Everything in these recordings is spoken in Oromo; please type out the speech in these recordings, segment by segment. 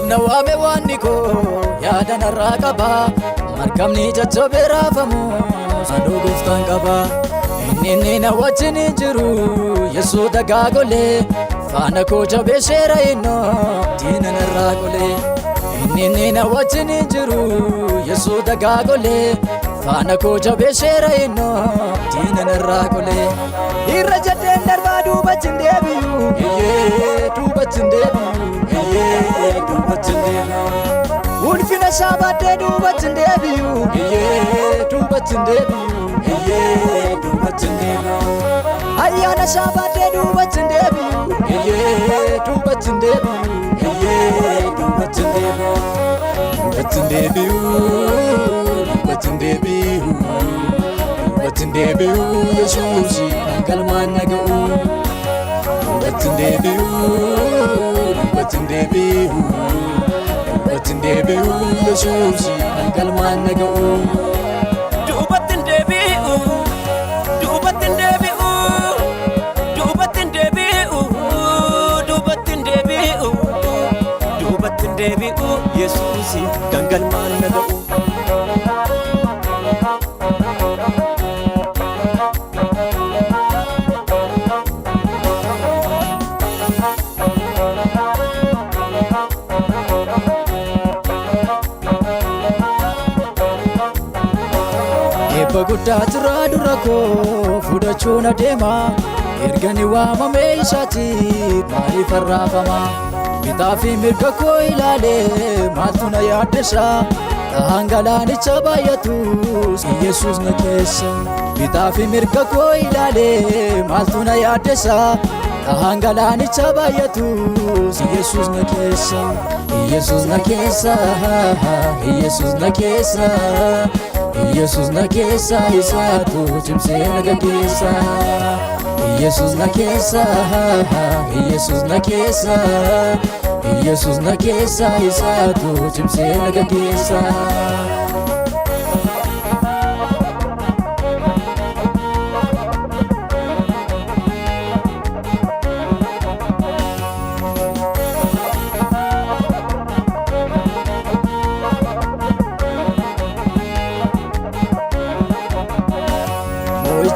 Nawame waniko yaada narraa qaba markabni jajjabee raafamu saduu gooftaan qaba inni na wajjin jiru Yesuus dagaagolee faana koo jabeesseera innoo diina narraa golee inni na wajjin jiru Yesuus dagaagolee faana koo jabeesseera innoo diina narraa golee irra jedheen darbaa duubatti hin deebi'u duubatti hin deebi'u duubatti hin deebi'u ulfina isaa baadhee duubatti hin deebi'u duubatti hin deebi'u duubatti hin deebi'u ayyaana isaa baadhee duubatti hin deebi'u duubatti hin deebi'u duubatti hin deebi'u duubatti hin deebi'u duubatti hin deebi'u duubatti hin deebi'u Yesuus galmaan naga'u duubatti hin deebi'u duubatti hin deebi'u duubatti hin deebi'u Yesuus galmaan naga'u duubatti hin deebi'u duubatti hin deebi'u duubatti hin deebi'u duubatti hin deebi'u duubatti hin deebi'u Yesuus galmaan naga'u Guddaa jira dura koo fudhachuun adeema ergani waamame isaati maaliif arraafama bitaa fi mirga koo ilaalee maaltu na yaaddessa dhahaan galaanicha baay'atu Yesuus na keessa bitaa fi mirga koo ilaalee maaltu na yaaddessa dhahaan galaanicha baay'atu Yesuus na keessa Yesuus na keessa Yesuus na keessa Yesuus na keessa isaatu cimsee na gaggeessa Yesuus na keessa Yesuus na keessa Yesuus na keessa isaatu cimsee na gaggeessa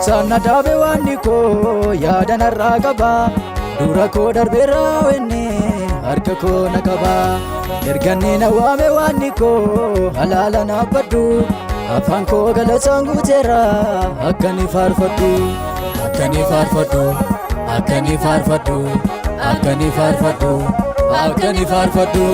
Sana daabe waanni koo yaada narraa qaba dura koo darbeera wenne harka koo na qaba erganni na waame waanni koo halaala na baddu afaan koo galataan guuteera akkani faarfadhu akkani faarfadhu akkani faarfadhu akkani faarfadhu akkani faarfadhu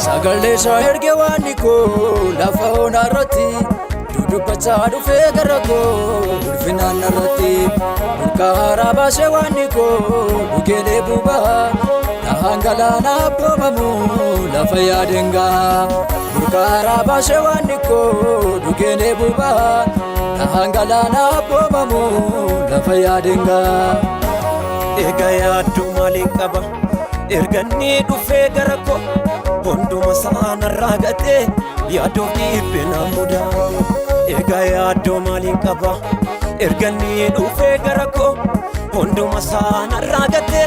Sagalee erge waanni koo lafa onarratti dudubbachaa dhufee gara koo ulfinaan narratti burqaa haaraa baasee waanni koo dhugeelee buubaa dhahaan galaana abboomamu lafa yaadeen gahaa burqaa haaraa baasee waanni koo dhugeelee buubaa dhahaan galaana abboomamu lafa yaadeen gahaa egaa yaadduu maaliin qaba erganni dhufee gara koo Hunduma sana ragate yaadoof dhiibbina mudaa egaa yaaddoo maaliin qaba erganni dhufee gara koo hunduma sana ragate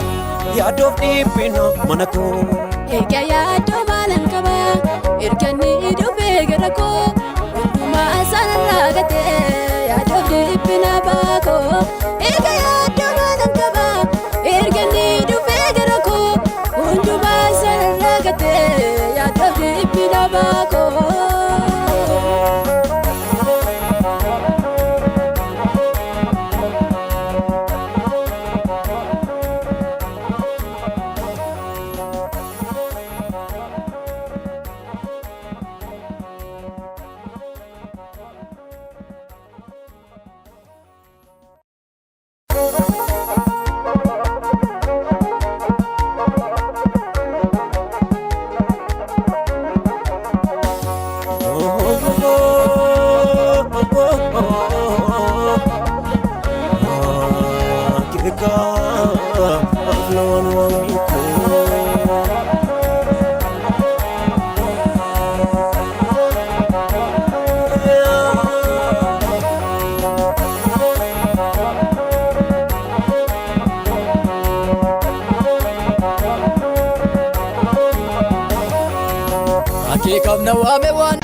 yaadoof dhiibbina mana koo egaa yaaddoo maaliin qaba erganni dhufee gara koo hunduma sana ragate yaadoof dhiibbina baakoo egaa yaaddoo maaliin qaba erganni dhufee gara koo hunduma sana ragate yaadoof dhiibbina baakoo loon waamiko Ake kam na wame wan